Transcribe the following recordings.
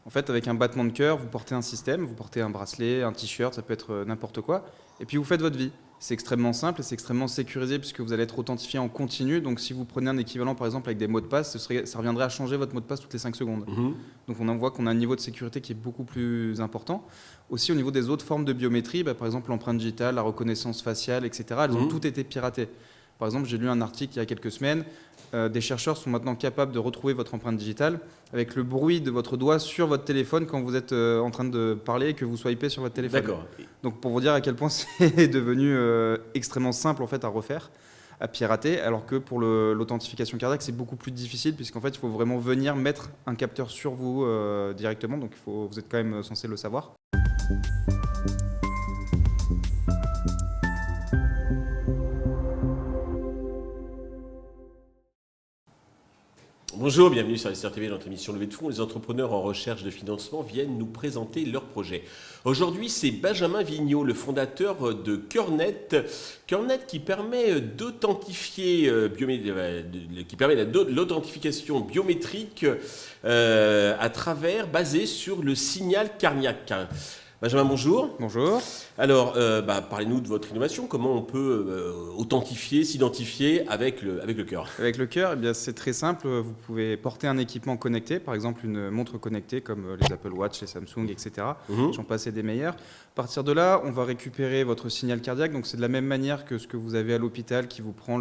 En fait, avec un battement de cœur, vous portez un système, vous portez un bracelet, un t-shirt, ça peut être n'importe quoi, et puis vous faites votre vie. C'est extrêmement simple et c'est extrêmement sécurisé puisque vous allez être authentifié en continu. Donc si vous prenez un équivalent par exemple avec des mots de passe, ça reviendrait à changer votre mot de passe toutes les 5 secondes. Donc on en voit qu'on a un niveau de sécurité qui est beaucoup plus important. Aussi au niveau des autres formes de biométrie, par exemple l'empreinte digitale, la reconnaissance faciale, etc. Elles ont toutes été piratées. Par exemple, j'ai lu un article il y a quelques semaines, des chercheurs sont maintenant capables de retrouver votre empreinte digitale avec le bruit de votre doigt sur votre téléphone quand vous êtes en train de parler et que vous swipez sur votre téléphone. D'accord. Donc pour vous dire à quel point c'est devenu extrêmement simple en fait à refaire, à pirater, alors que pour l'authentification cardiaque c'est beaucoup plus difficile puisqu'en fait il faut vraiment venir mettre un capteur sur vous directement, donc vous êtes quand même censé le savoir. Bonjour, bienvenue sur Investir TV, notre émission Levée de fonds. Les entrepreneurs en recherche de financement viennent nous présenter leurs projets. Aujourd'hui, c'est Benjamin Vigneault, le fondateur de Cœurnet. Cœurnet qui permet d'authentifier, l'authentification biométrique basée sur le signal cardiaque. Benjamin, bonjour. Bonjour. Alors, parlez-nous de votre innovation. Comment on peut authentifier, s'identifier avec le cœur? Avec le cœur, eh bien, c'est très simple. Vous pouvez porter un équipement connecté, par exemple une montre connectée comme les Apple Watch, les Samsung, etc. J'en passe et des meilleurs. À partir de là, on va récupérer votre signal cardiaque. Donc, c'est de la même manière que ce que vous avez à l'hôpital qui vous prend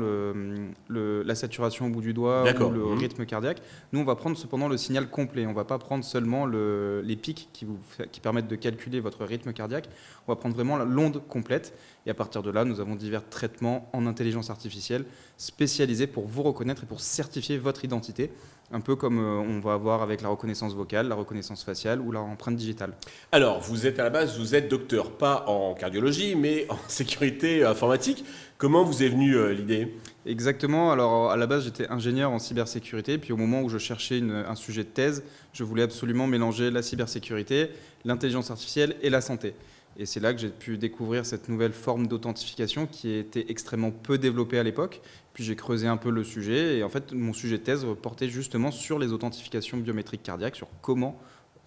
la saturation au bout du doigt ou le rythme cardiaque. Nous, on va prendre cependant le signal complet. On ne va pas prendre seulement les pics qui permettent de calculer votre rythme cardiaque. On va prendre vraiment l'onde complète. Et à partir de là, nous avons divers traitements en intelligence artificielle spécialisés pour vous reconnaître et pour certifier votre identité. Un peu comme on va avoir avec la reconnaissance vocale, la reconnaissance faciale ou l'empreinte digitale. Alors, vous êtes docteur, pas en cardiologie, mais en sécurité informatique. Comment vous est venue l'idée ? Exactement. Alors, à la base, j'étais ingénieur en cybersécurité. Puis au moment où je cherchais un sujet de thèse, je voulais absolument mélanger la cybersécurité, l'intelligence artificielle et la santé. Et c'est là que j'ai pu découvrir cette nouvelle forme d'authentification qui était extrêmement peu développée à l'époque. Puis j'ai creusé un peu le sujet et en fait mon sujet de thèse portait justement sur les authentifications biométriques cardiaques, sur comment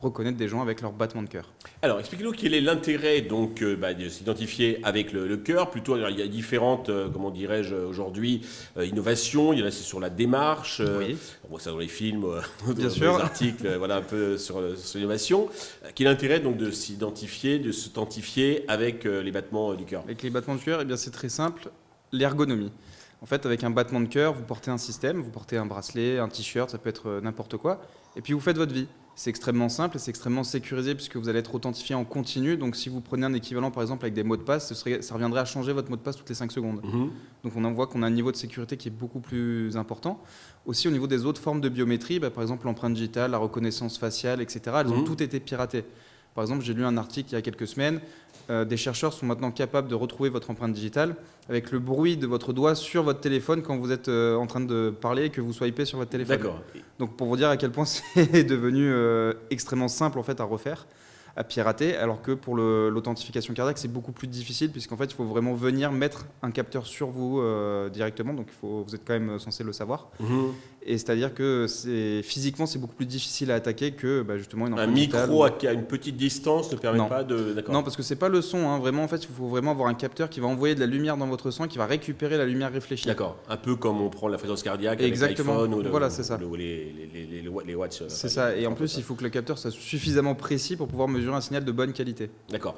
reconnaître des gens avec leur battement de cœur. Alors expliquez-nous quel est l'intérêt donc de s'identifier avec le cœur. Plutôt, alors, il y a différentes, comment dirais-je aujourd'hui, innovations. Il y en a c'est sur la démarche. On voit ça dans les films, dans les articles, voilà un peu sur l'innovation. Quel est l'intérêt donc de s'identifier, de s'authentifier avec les battements du cœur? Avec les battements de cœur, eh bien c'est très simple, l'ergonomie. En fait, avec un battement de cœur, vous portez un système, vous portez un bracelet, un t-shirt, ça peut être n'importe quoi, et puis vous faites votre vie. C'est extrêmement simple et c'est extrêmement sécurisé puisque vous allez être authentifié en continu. Donc si vous prenez un équivalent par exemple avec des mots de passe, ça reviendrait à changer votre mot de passe toutes les 5 secondes. Donc on en voit qu'on a un niveau de sécurité qui est beaucoup plus important. Aussi au niveau des autres formes de biométrie, par exemple l'empreinte digitale, la reconnaissance faciale, etc. Elles ont toutes été piratées. Par exemple, j'ai lu un article il y a quelques semaines, des chercheurs sont maintenant capables de retrouver votre empreinte digitale avec le bruit de votre doigt sur votre téléphone quand vous êtes en train de parler et que vous swipez sur votre téléphone. D'accord. Donc pour vous dire à quel point c'est devenu extrêmement simple en fait à refaire, à pirater, alors que pour l'authentification cardiaque c'est beaucoup plus difficile puisqu'en fait il faut vraiment venir mettre un capteur sur vous directement, donc vous êtes quand même censé le savoir. Et c'est-à-dire que physiquement c'est beaucoup plus difficile à attaquer que justement une empreinte digitale. Un micro à une petite distance ne permet pas de... D'accord. Non, parce que c'est pas le son, vraiment en fait il faut vraiment avoir un capteur qui va envoyer de la lumière dans votre sang et qui va récupérer la lumière réfléchie. D'accord, un peu comme on prend la fréquence cardiaque Exactement. avec l'iPhone voilà, c'est ça. ou les watch. C'est ça, et en plus il faut que le capteur soit suffisamment précis pour pouvoir mesurer un signal de bonne qualité. D'accord.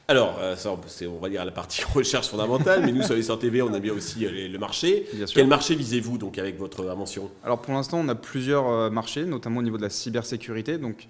Alors, ça, c'est, on va dire, la partie recherche fondamentale, mais nous, sur Investir TV, on a bien aussi le marché. Bien sûr. Quel marché visez-vous donc avec votre invention? Alors pour l'instant, on a plusieurs marchés, notamment au niveau de la cybersécurité. Donc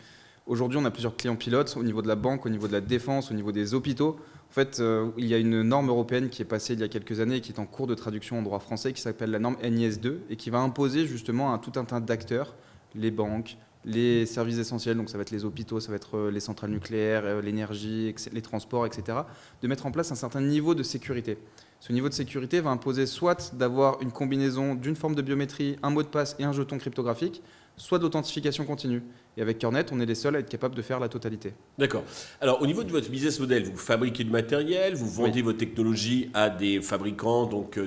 aujourd'hui, on a plusieurs clients pilotes au niveau de la banque, au niveau de la défense, au niveau des hôpitaux. En fait, il y a une norme européenne qui est passée il y a quelques années et qui est en cours de traduction en droit français, qui s'appelle la norme NIS2 et qui va imposer justement à tout un tas d'acteurs, les banques, les services essentiels, donc ça va être les hôpitaux, ça va être les centrales nucléaires, l'énergie, les transports, etc., de mettre en place un certain niveau de sécurité. Ce niveau de sécurité va imposer soit d'avoir une combinaison d'une forme de biométrie, un mot de passe et un jeton cryptographique, soit d'authentification continue. Et avec Kernet, on est les seuls à être capables de faire la totalité. D'accord. Alors, au niveau de votre business model, vous fabriquez du matériel, vous vendez vos technologies à des fabricants donc,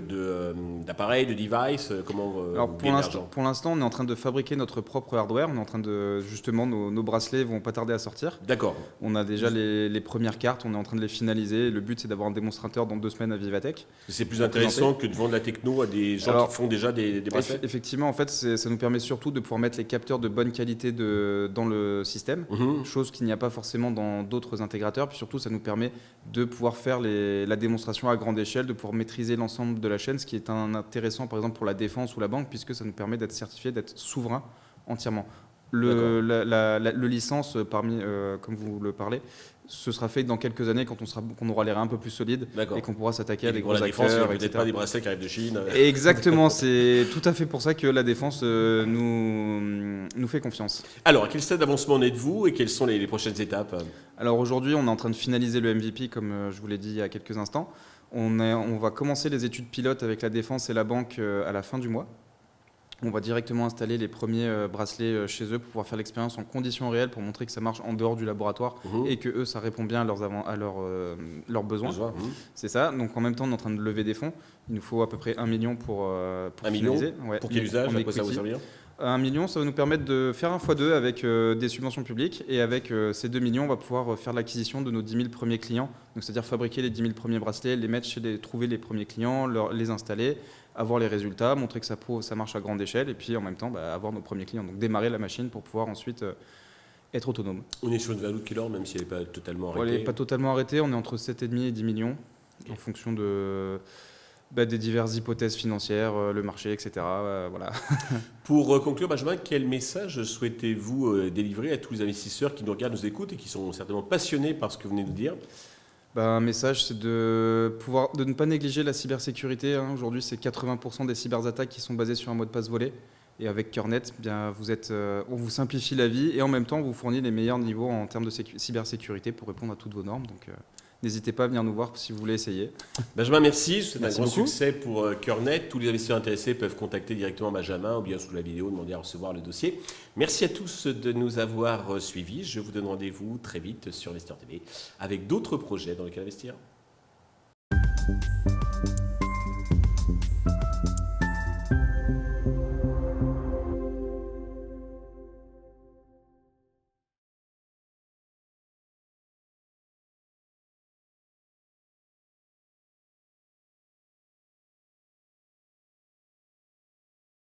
d'appareils, de devices. Comment Alors, vous pour gagnez de l'argent? l'instant, on est en train de fabriquer notre propre hardware. On est en train de, justement, nos bracelets vont pas tarder à sortir. D'accord. On a déjà les premières cartes, on est en train de les finaliser. Le but, c'est d'avoir un démonstrateur dans 2 semaines à Vivatech. C'est plus intéressant que de vendre la techno à des gens qui font déjà des bracelets? Effectivement, en fait, ça nous permet surtout de pouvoir mettre les capteurs de bonne qualité dans le système, chose qu'il n'y a pas forcément dans d'autres intégrateurs. Puis surtout, ça nous permet de pouvoir faire la démonstration à grande échelle, de pouvoir maîtriser l'ensemble de la chaîne, ce qui est intéressant, par exemple, pour la défense ou la banque, puisque ça nous permet d'être certifié, d'être souverain entièrement. Le licence, comme vous le parlez, ce sera fait dans quelques années quand on aura les reins un peu plus solides et qu'on pourra s'attaquer à des gros acteurs. Il n'y a peut-être pas des bracelets qui arrivent de Chine. Exactement, c'est tout à fait pour ça que la défense nous fait confiance. Alors, à quel stade d'avancement en êtes-vous et quelles sont les prochaines étapes? Alors aujourd'hui, on est en train de finaliser le MVP, comme je vous l'ai dit il y a quelques instants. On va commencer les études pilotes avec la défense et la banque à la fin du mois. On va directement installer les premiers bracelets chez eux pour pouvoir faire l'expérience en conditions réelles pour montrer que ça marche en dehors du laboratoire et que eux, ça répond bien à leurs besoins. C'est ça. Donc en même temps, on est en train de lever des fonds. Il nous faut à peu près 1 million pour finaliser. Pour quel usage? À quoi ça va vous servir? 1 million, ça va nous permettre de faire un x2 avec des subventions publiques. Et avec ces 2 millions, on va pouvoir faire l'acquisition de nos 10 000 premiers clients. Donc, c'est-à-dire fabriquer les 10 000 premiers bracelets, les mettre trouver les premiers clients, les installer, avoir les résultats, montrer que ça marche à grande échelle. Et puis en même temps, avoir nos premiers clients. Donc démarrer la machine pour pouvoir ensuite être autonome. On est sur une valeur qui même si elle n'est pas totalement arrêtée. Elle n'est pas totalement arrêtée. On est entre 7,5 et 10 millions en fonction des diverses hypothèses financières, le marché, etc. Voilà. Pour conclure, Benjamin, quel message souhaitez-vous délivrer à tous les investisseurs qui nous regardent, nous écoutent et qui sont certainement passionnés par ce que vous venez de dire? Un message, c'est de ne pas négliger la cybersécurité. Aujourd'hui, c'est 80% des cyberattaques qui sont basées sur un mot de passe volé. Et avec Kernet, on vous simplifie la vie et en même temps, on vous fournit les meilleurs niveaux en termes de cybersécurité pour répondre à toutes vos normes. Donc, n'hésitez pas à venir nous voir si vous voulez essayer. Benjamin, merci. C'est un grand succès pour Kernet. Tous les investisseurs intéressés peuvent contacter directement Benjamin ou bien sous la vidéo, demander à recevoir le dossier. Merci à tous de nous avoir suivis. Je vous donne rendez-vous très vite sur Investir TV avec d'autres projets dans lesquels investir.